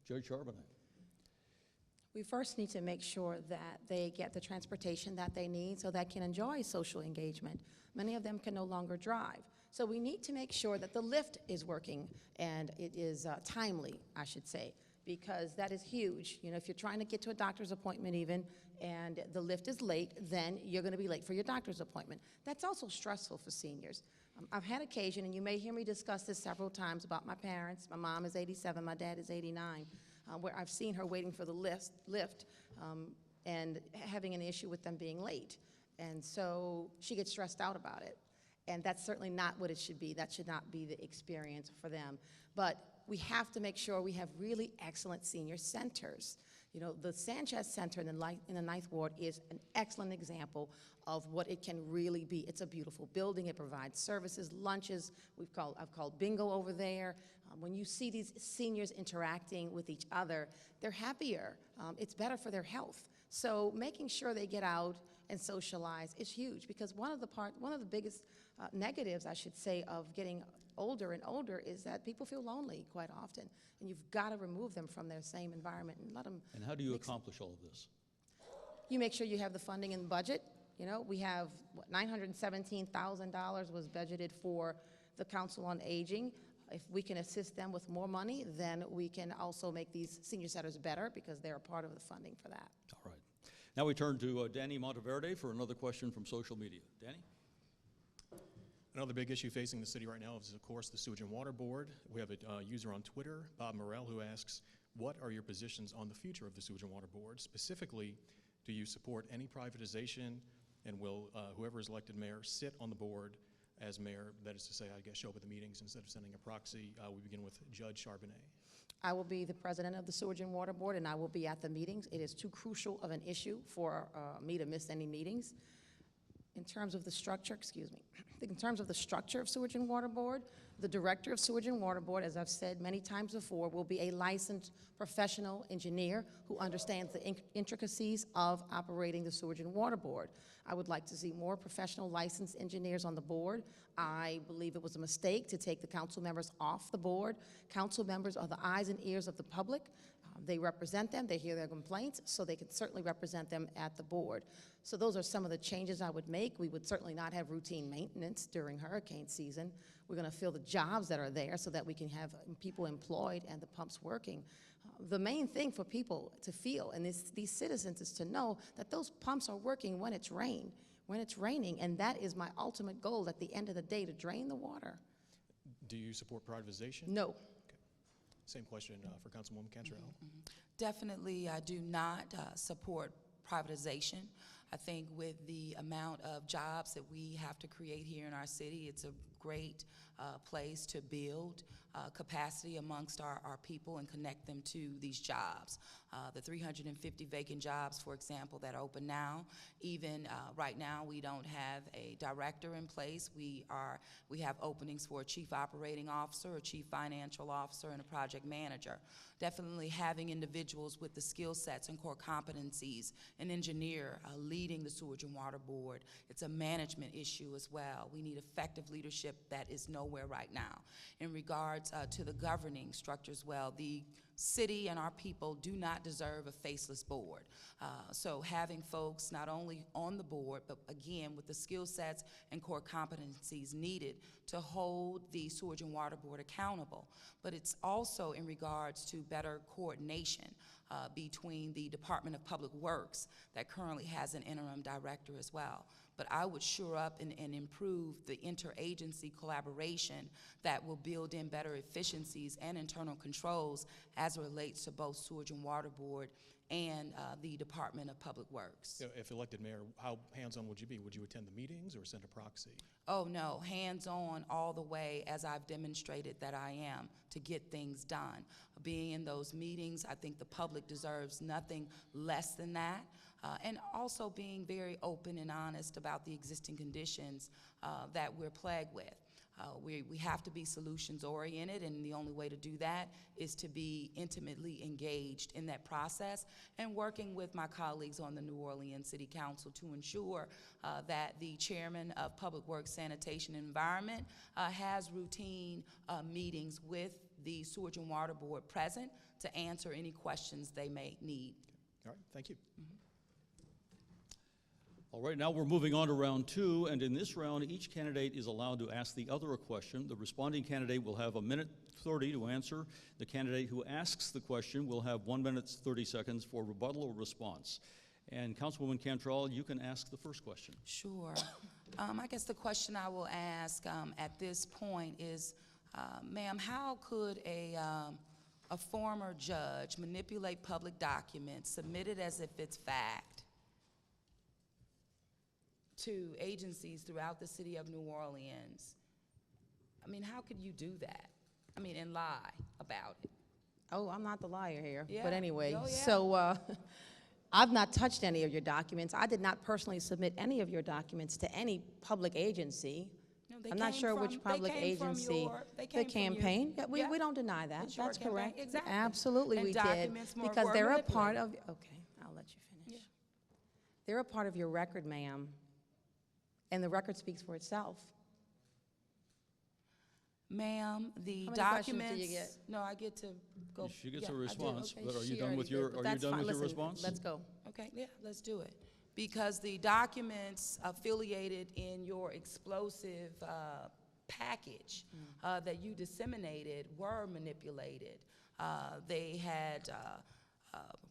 Judge Charbonnet. We first need to make sure that they get the transportation that they need so they can enjoy social engagement. Many of them can no longer drive. So we need to make sure that the lift is working and it is timely, I should say, because that is huge. You know, if you're trying to get to a doctor's appointment even and the lift is late, then you're going to be late for your doctor's appointment. That's also stressful for seniors. I've had occasion, and you may hear me discuss this several times about my parents. My mom is 87, my dad is 89. Where I've seen her waiting for the lift and having an issue with them being late. And so she gets stressed out about it. And that's certainly not what it should be. That should not be the experience for them. But we have to make sure we have really excellent senior centers. You know, the Sanchez Center in the Ninth Ward is an excellent example of what it can really be. It's a beautiful building. It provides services, lunches. I've called bingo over there. When you see these seniors interacting with each other, they're happier. It's better for their health. So making sure they get out and socialize is huge, because one of the biggest negatives, I should say, of getting older and older is that people feel lonely quite often, and you've got to remove them from their same environment and let them. And how do you accomplish all of this? You make sure you have the funding in the budget. You know, we have what, $917,000 was budgeted for the Council on Aging. If we can assist them with more money, then we can also make these senior centers better, because they're a part of the funding for that. All right. Now we turn to Danny Monteverde for another question from social media. Danny? Another big issue facing the city right now is, of course, the Sewage and Water Board. We have a user on Twitter, Bob Mayoral, who asks, what are your positions on the future of the Sewage and Water Board? Specifically, do you support any privatization, and will whoever is elected mayor sit on the board as mayor? That is to say, I guess, show up at the meetings instead of sending a proxy. We begin with Judge Charbonnet. I will be the president of the Sewage and Water Board, and I will be at the meetings. It is too crucial of an issue for me to miss any meetings. In terms of the structure, in terms of the structure of Sewage and Water Board, the director of Sewage and Water Board, as I've said many times before, will be a licensed professional engineer who understands the intricacies of operating the Sewage and Water Board. I would like to see more professional licensed engineers on the board. I believe it was a mistake to take the council members off the board. Council members are the eyes and ears of the public. They represent them, they hear their complaints, so they can certainly represent them at the board. So those are some of the changes I would make. We would certainly not have routine maintenance during hurricane season. We're going to fill the jobs that are there so that we can have people employed and the pumps working. The main thing for people to feel, and these citizens, is to know that those pumps are working when it's raining, and that is my ultimate goal at the end of the day, to drain the water. Do you support privatization? No. Okay. Same question for Councilwoman Cantrell. Definitely, I do not support privatization. I think with the amount of jobs that we have to create here in our city, it's a great place to build capacity amongst our people and connect them to these jobs. The 350 vacant jobs, for example, that are open now, even right now we don't have a director in place. We have openings for a chief operating officer, a chief financial officer, and a project manager. Definitely having individuals with the skill sets and core competencies, an engineer leading the Sewage and Water Board. It's a management issue as well. We need effective leadership that is nowhere right now. In regards to the governing structure as well, the city and our people do not deserve a faceless board. So having folks not only on the board, but again with the skill sets and core competencies needed to hold the Sewage and Water Board accountable. But it's also in regards to better coordination between the Department of Public Works that currently has an interim director as well. But I would shore up and improve the interagency collaboration that will build in better efficiencies and internal controls as it relates to both Sewage and Water Board and the Department of Public Works. If elected mayor, how hands-on would you be? Would you attend the meetings or send a proxy? Oh no, hands-on all the way, as I've demonstrated that I am, to get things done. Being in those meetings, I think the public deserves nothing less than that. And also being very open and honest about the existing conditions that we're plagued with. We have to be solutions oriented, and the only way to do that is to be intimately engaged in that process and working with my colleagues on the New Orleans City Council to ensure that the chairman of Public Works, Sanitation, and Environment has routine meetings with the Sewage and Water Board present to answer any questions they may need. All right, thank you. All right, now we're moving on to round 2, and in this round, each candidate is allowed to ask the other a question. The responding candidate will have 1:30 to answer. The candidate who asks the question will have 1:30 for rebuttal or response. And Councilwoman Cantrell, you can ask the first question. Sure. I guess the question I will ask at this point is, ma'am, how could a former judge manipulate public documents submitted as if it's fact to agencies throughout the city of New Orleans? I mean, how could you do that? I mean, and lie about it? Oh, I'm not the liar here. Yeah. But anyway, Oh, yeah. so I've not touched any of your documents. I did not personally submit any of your documents to any public agency. No, they I'm not came sure from- which public they came from agency. they The came from you. campaign, yeah, Yeah. we don't deny that. It's your That's campaign, correct. exactly. Absolutely And we did. documents were Because they're a part manipulated. of, okay, I'll let you finish. They're a part of your record, ma'am, and the record speaks for itself. Ma'am, the How many questions do documents. you get? No, I get to go. She gets yeah, a I do. response, Okay, but are you she done with already your, did, but are you that's done fine. with your Listen, response? Let's go. Okay, yeah, let's do it. Because the documents affiliated in your explosive package that you disseminated were manipulated. They had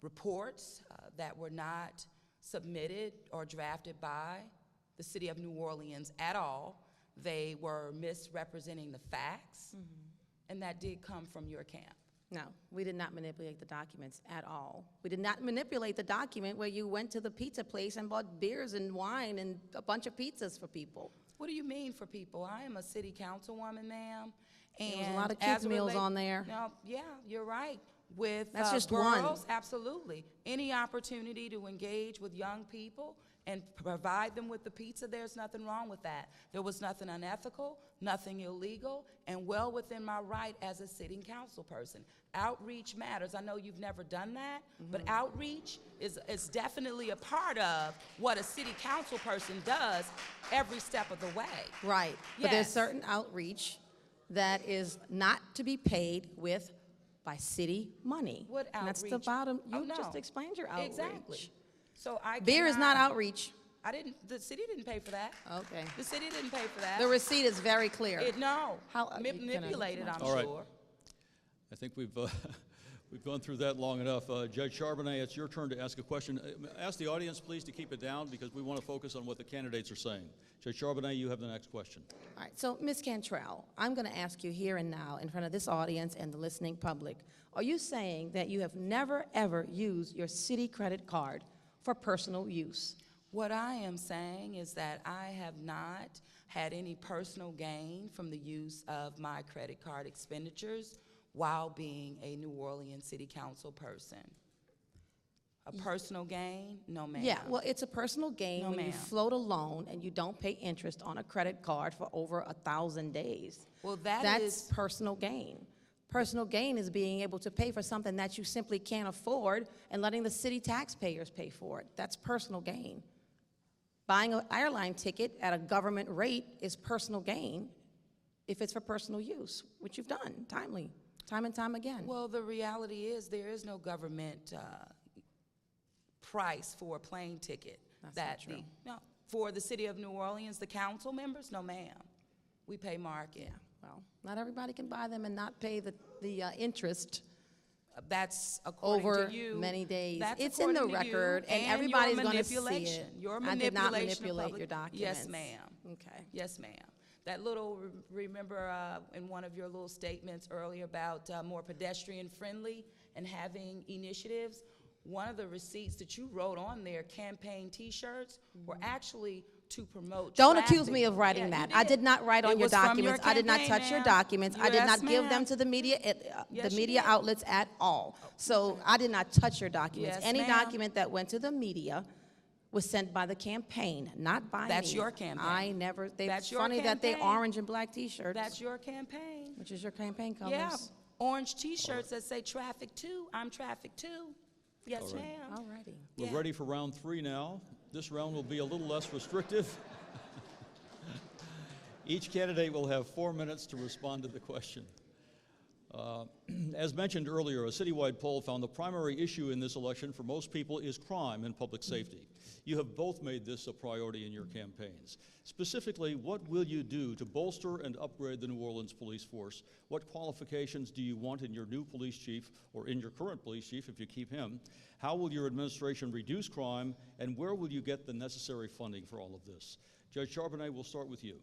reports that were not submitted or drafted by the city of New Orleans at all. They were misrepresenting the facts, and that did come from your camp. No, we did not manipulate the documents at all. We did not manipulate the document where you went to the pizza place and bought beers and wine and a bunch of pizzas for people. What do you mean for people? I am a city councilwoman, ma'am. And There was a lot of as kids' it meals relate- on there. No, yeah, you're right. With That's just one. girls, absolutely. Any opportunity to engage with young people and provide them with the pizza, there's nothing wrong with that. There was nothing unethical, nothing illegal, and well within my right as a sitting council person. Outreach matters. I know you've never done that, but outreach is definitely a part of what a city council person does every step of the way. Right, but there's Yes. certain outreach that is not to be paid with by city money. What And that's the outreach? bottom, Oh, you no. just explained your outreach. Exactly. So I Beer is not cannot- outreach. the city didn't pay for that. Okay. The city didn't pay for that. The receipt is very clear. No, How- you cannot- manipulated, I'm All right. sure. I think we've we've gone through that long enough. Judge Charbonnet, it's your turn to ask a question. Ask the audience, please, to keep it down because we want to focus on what the candidates are saying. Judge Charbonnet, you have the next question. All right, so Ms. Cantrell, I'm going to ask you here and now in front of this audience and the listening public, are you saying that you have never, ever used your city credit card for personal use? What I am saying is that I have not had any personal gain from the use of my credit card expenditures while being a New Orleans City Council person. A personal gain? No, ma'am. Yeah, well, it's a personal gain No, when you ma'am. float a loan and you don't pay interest on a credit card for over 1,000 days. Well, that That's is- personal gain. Personal gain is being able to pay for something that you simply can't afford and letting the city taxpayers pay for it. That's personal gain. Buying an airline ticket at a government rate is personal gain if it's for personal use, which you've done time and time again. Well, the reality is there is no government price for a plane ticket. That's not that true. No, for the city of New Orleans, the council members, no, ma'am. We pay market. Yeah, well, not everybody can buy them and not pay the interest That's according over to you. many days. That's It's in the according to you, record, and your everybody's going to see manipulation. it. Your I did not manipulation of manipulate public- your documents. Yes, ma'am. Okay. Yes, ma'am. That little, remember in one of your little statements earlier about more pedestrian-friendly and having initiatives? One of the receipts that you wrote on there, campaign T-shirts, were actually to promote Don't traffic. accuse me of writing Yeah, that. you I did not write on It your was from your documents. I did not campaign, touch your ma'am. documents. I did not Yes, give them ma'am. to the media, Yes, the you media did. outlets at all. So I did not touch your documents. Yes, Any ma'am. document that went to the media was sent by the campaign, not by me. That's your campaign. I never, it's That's your funny that they campaign. orange and black T-shirts, That's your campaign. which is your campaign colors. Yeah, orange T-shirts that say traffic too, I'm traffic too. Yes, right. ma'am. All righty. We're Yeah. ready for round 3 now. This round will be a little less restrictive. Each candidate will have 4 minutes to respond to the question. As mentioned earlier, a citywide poll found the primary issue in this election for most people is crime and public safety. You have both made this a priority in your campaigns. Specifically, what will you do to bolster and upgrade the New Orleans police force? What qualifications do you want in your new police chief, or in your current police chief if you keep him? How will your administration reduce crime, and where will you get the necessary funding for all of this? Judge Charbonnet, we'll start with you.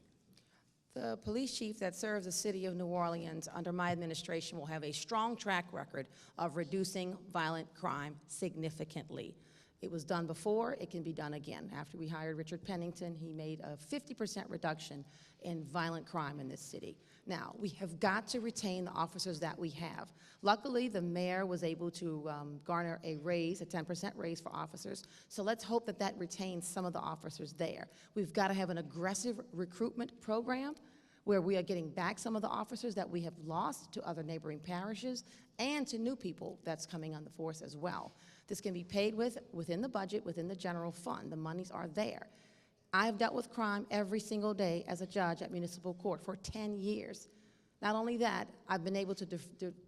The police chief that serves the city of New Orleans under my administration will have a strong track record of reducing violent crime significantly. It was done before, it can be done again. After we hired Richard Pennington, he made a 50% reduction in violent crime in this city. Now, we have got to retain the officers that we have. Luckily, the mayor was able to garner a raise, a 10% raise for officers, so let's hope that that retains some of the officers there. We've got to have an aggressive recruitment program where we are getting back some of the officers that we have lost to other neighboring parishes and to new people that's coming on the force as well. This can be paid within the budget, within the general fund. The monies are there. I've dealt with crime every single day as a judge at municipal court for 10 years. Not only that, I've been able to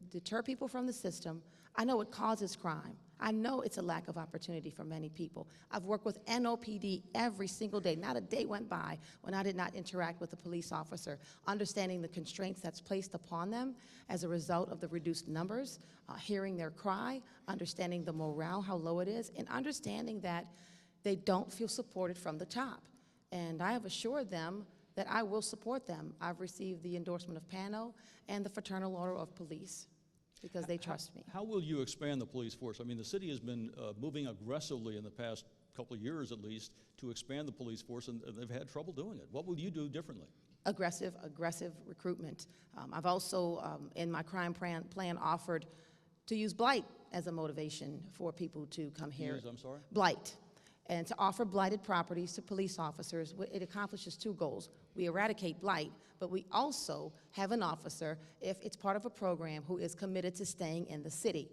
deter people from the system. I know it causes crime. I know it's a lack of opportunity for many people. I've worked with NOPD every single day. Not a day went by when I did not interact with a police officer, understanding the constraints that's placed upon them as a result of the reduced numbers, hearing their cry, understanding the morale, how low it is, and understanding that they don't feel supported from the top. And I have assured them that I will support them. I've received the endorsement of PANO and the Fraternal Order of Police, because they trust me. How will you expand the police force? I mean, the city has been moving aggressively in the past couple of years at least to expand the police force, and they've had trouble doing it. What will you do differently? Aggressive recruitment. I've also, in my crime plan, offered to use blight as a motivation for people to come here. Use, I'm sorry? Blight. And to offer blighted properties to police officers. It accomplishes two goals. We eradicate blight, but we also have an officer, if it's part of a program, who is committed to staying in the city.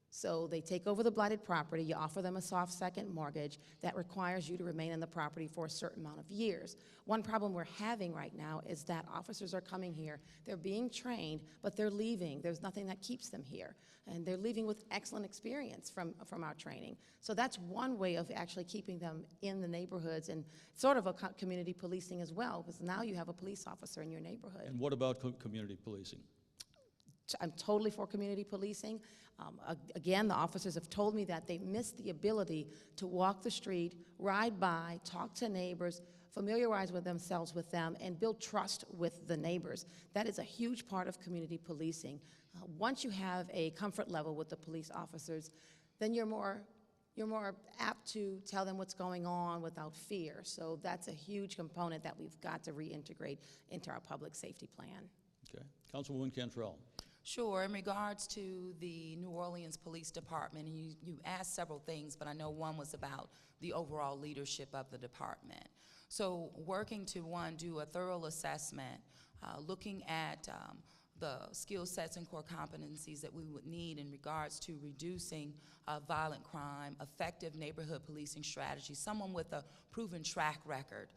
So they take over the blighted property, you offer them a soft second mortgage that requires you to remain in the property for a certain amount of years. One problem we're having right now is that officers are coming here, they're being trained, but they're leaving. There's nothing that keeps them here. And they're leaving with excellent experience from our training. So that's one way of actually keeping them in the neighborhoods, and sort of a community policing as well, because now you have a police officer in your neighborhood. And what about community policing? I'm totally for community policing. Again, the officers have told me that they miss the ability to walk the street, ride by, talk to neighbors, familiarize themselves with them, and build trust with the neighbors. That is a huge part of community policing. Once you have a comfort level with the police officers, then you're more apt to tell them what's going on without fear. So that's a huge component that we've got to reintegrate into our public safety plan. Okay. Councilwoman Cantrell. Sure. In regards to the New Orleans Police Department, you asked several things, but I know one was about the overall leadership of the department. So working to, one, do a thorough assessment, looking at the skill sets and core competencies that we would need in regards to reducing violent crime, effective neighborhood policing strategies, someone with a proven track record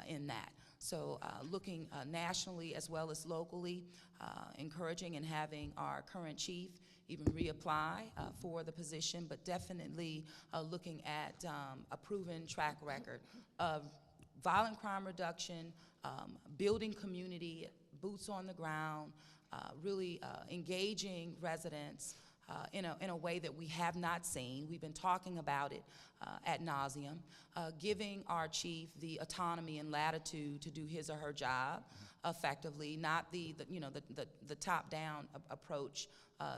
in that. So looking nationally as well as locally, encouraging and having our current chief even reapply for the position, but definitely looking at a proven track record of violent crime reduction, building community, boots on the ground, really engaging residents in a way that we have not seen. We've been talking about it ad nauseum, giving our chief the autonomy and latitude to do his or her job effectively, not the top-down approach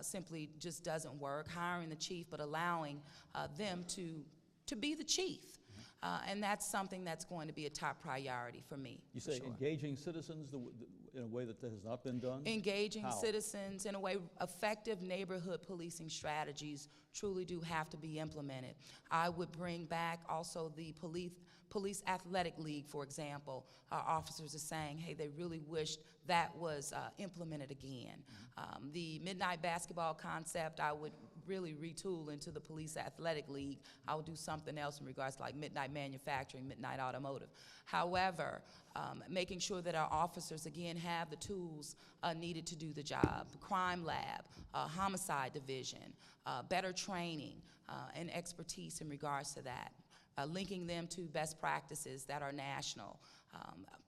simply just doesn't work. Hiring the chief, but allowing them to be the chief. And that's something that's going to be a top priority for me. You say sure. Engaging citizens in a way that has not been done? Engaging How? Citizens in a way, effective neighborhood policing strategies truly do have to be implemented. I would bring back also the Police Athletic League, for example. Our officers are saying, hey, they really wished that was implemented again. The midnight basketball concept, I would really retool into the Police Athletic League. I will do something else in regards to like midnight manufacturing, midnight automotive. However, making sure that our officers, again, have the tools needed to do the job. Crime lab, homicide division, better training and expertise in regards to that. Linking them to best practices that are national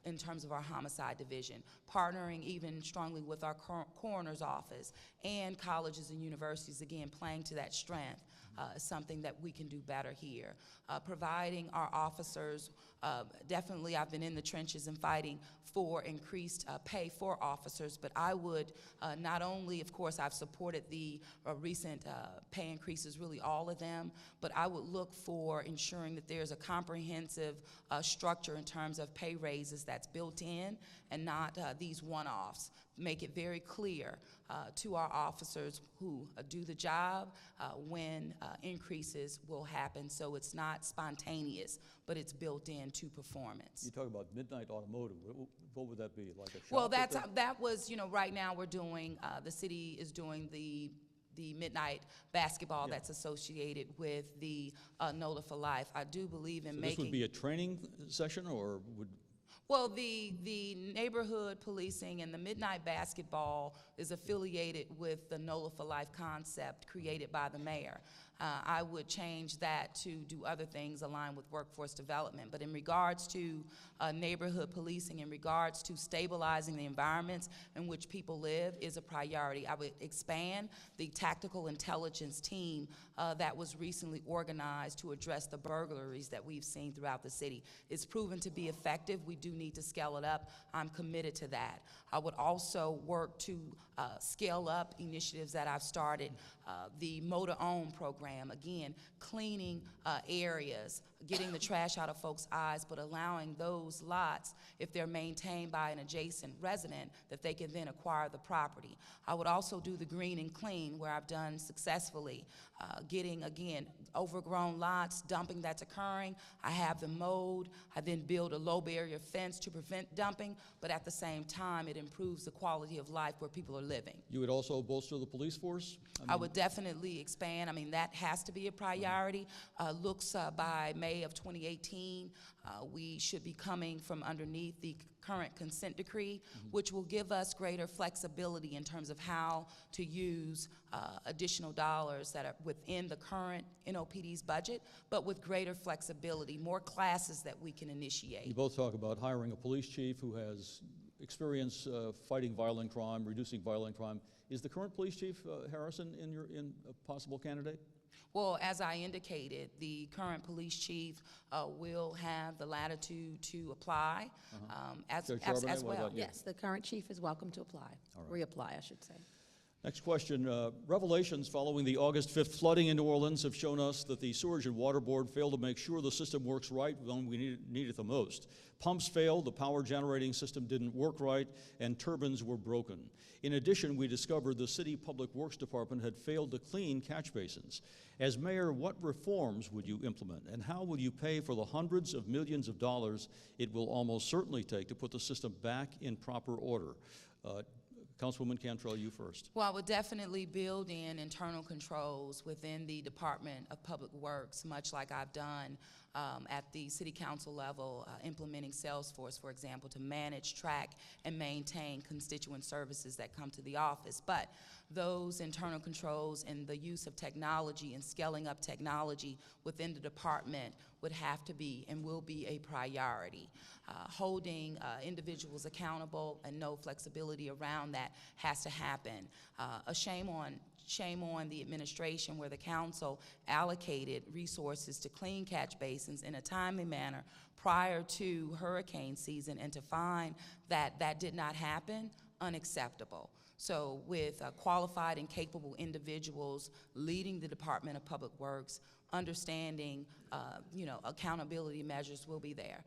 in terms of our homicide division, partnering even strongly with our coroner's office and colleges and universities, again, playing to that strength is something that we can do better here. Providing our officers, definitely I've been in the trenches and fighting for increased pay for officers, but I would not only, of course, I've supported the recent pay increases, really all of them, but I would look for ensuring that there's a comprehensive structure in terms of pay raises that's built in and not these one-offs. Make it very clear to our officers who do the job when increases will happen, so it's not spontaneous, but it's built into performance. You talk about midnight automotive. What would that be, like a shop? Well, that was, you know, right now we're doing, the city is doing the midnight basketball that's associated with the NOLA for Life. I do believe in So making— this would be a training session, or would? Well, the neighborhood policing and the midnight basketball is affiliated with the NOLA for Life concept created by the mayor. I would change that to do other things aligned with workforce development. But in regards to neighborhood policing, in regards to stabilizing the environments in which people live is a priority. I would expand the tactical intelligence team that was recently organized to address the burglaries that we've seen throughout the city. It's proven to be effective. We do need to scale it up. I'm committed to that. I would also work to scale up initiatives that I've started. The Motor Own program, again, cleaning areas, getting the trash out of folks' eyes, but allowing those lots, if they're maintained by an adjacent resident, that they can then acquire the property. I would also do the green and clean, where I've done successfully, getting, again, overgrown lots, dumping that's occurring. I have them mowed. I then build a low barrier fence to prevent dumping, but at the same time, it improves the quality of life where people are living. You would also bolster the police force? I would definitely expand. I mean, that has to be a priority. Looks by May of 2018, we should be coming from underneath the current consent decree, which will give us greater flexibility in terms of how to use additional dollars that are within the current NOPD's budget, but with greater flexibility, more classes that we can initiate. You both talk about hiring a police chief who has experience fighting violent crime, reducing violent crime. Is the current police chief, Harrison, in a possible candidate? Well, as I indicated, the current police chief will have the latitude to apply as Judge Charbonnet, well. what about you? Yes, the current chief is welcome to apply, reapply, I should say. Next question. Revelations following the August 5th flooding in New Orleans have shown us that the Sewerage and Water Board failed to make sure the system works right when we need it the most. Pumps failed, the power generating system didn't work right, and turbines were broken. In addition, we discovered the City Public Works Department had failed to clean catch basins. As mayor, what reforms would you implement, and how will you pay for the hundreds of millions of dollars it will almost certainly take to put the system back in proper order? Councilwoman Cantrell, you first. Well, I would definitely build in internal controls within the Department of Public Works, much like I've done at the city council level, implementing Salesforce, for example, to manage, track, and maintain constituent services that come to the office. But those internal controls and the use of technology and scaling up technology within the department would have to be and will be a priority. Holding individuals accountable and no flexibility around that has to happen. Shame on the administration where the council allocated resources to clean catch basins in a timely manner prior to hurricane season, and to find that that did not happen, unacceptable. So with qualified and capable individuals leading the Department of Public Works, understanding, accountability measures will be there.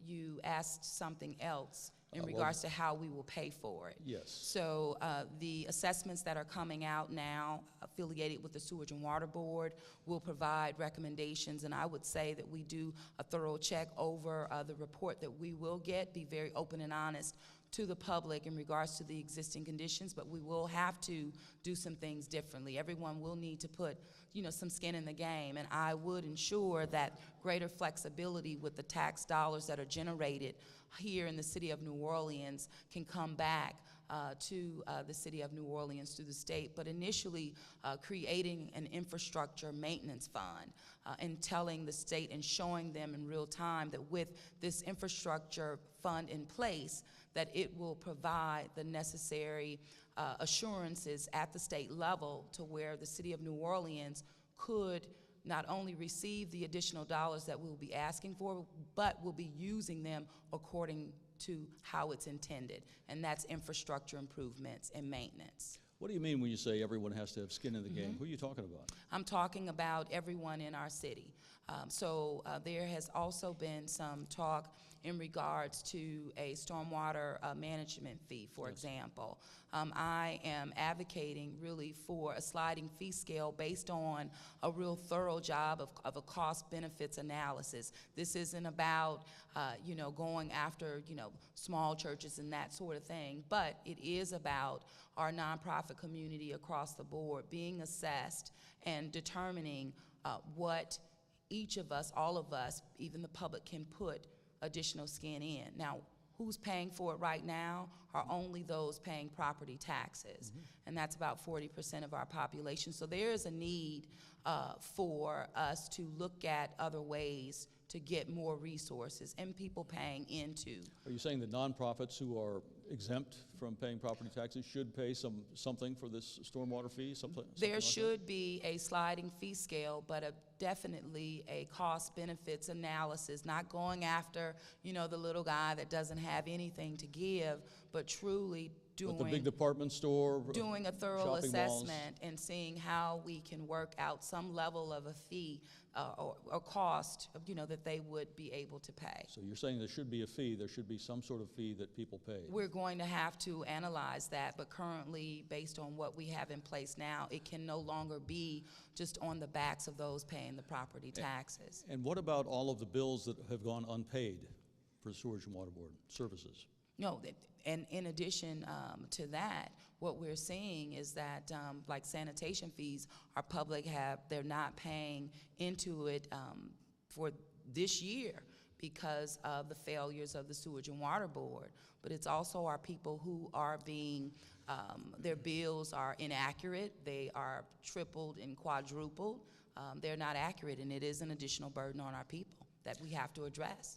You asked something else in regards to how we will pay for it. Yes. So the assessments that are coming out now affiliated with the Sewage and Water Board will provide recommendations, and I would say that we do a thorough check over the report that we will get, be very open and honest to the public in regards to the existing conditions, but we will have to do some things differently. Everyone will need to put, some skin in the game, and I would ensure that greater flexibility with the tax dollars that are generated here in the city of New Orleans can come back to the city of New Orleans through the state, but initially creating an infrastructure maintenance fund and telling the state and showing them in real time that with this infrastructure fund in place, that it will provide the necessary assurances at the state level to where the city of New Orleans could not only receive the additional dollars that we'll be asking for, but will be using them according to how it's intended, and that's infrastructure improvements and maintenance. What do you mean when you say everyone has to have skin in the game? Who are you talking about? I'm talking about everyone in our city. There has also been some talk in regards to a stormwater management fee, for example. I am advocating really for a sliding fee scale based on a real thorough job of a cost benefits analysis. This isn't about going after small churches and that sort of thing, but it is about our nonprofit community across the board being assessed and determining what each of us, all of us, even the public, can put additional skin in. Now, who's paying for it right now are only those paying property taxes, and that's about 40% of our population. So there is a need for us to look at other ways to get more resources and people paying into. Are you saying that nonprofits who are exempt from paying property taxes should pay something for this stormwater fee? Something There like should be a sliding fee scale, but definitely a cost benefits analysis, not going after the little guy that doesn't have anything to give, but truly But the big department store, doing a thorough shopping assessment malls. and seeing how we can work out some level of a fee or cost, that they would be able to pay. So you're saying there should be a fee, there should be some sort of fee that people pay. We're going to have to analyze that, but currently, based on what we have in place now, it can no longer be just on the backs of those paying the property taxes. And what about all of the bills that have gone unpaid for sewage and water board services? No, and in addition to that, what we're seeing is that like sanitation fees, our public they're not paying into it for this year because of the failures of the Sewage and Water Board. But it's also our people who are being, their bills are inaccurate, they are tripled and quadrupled, they're not accurate, and it is an additional burden on our people that we have to address.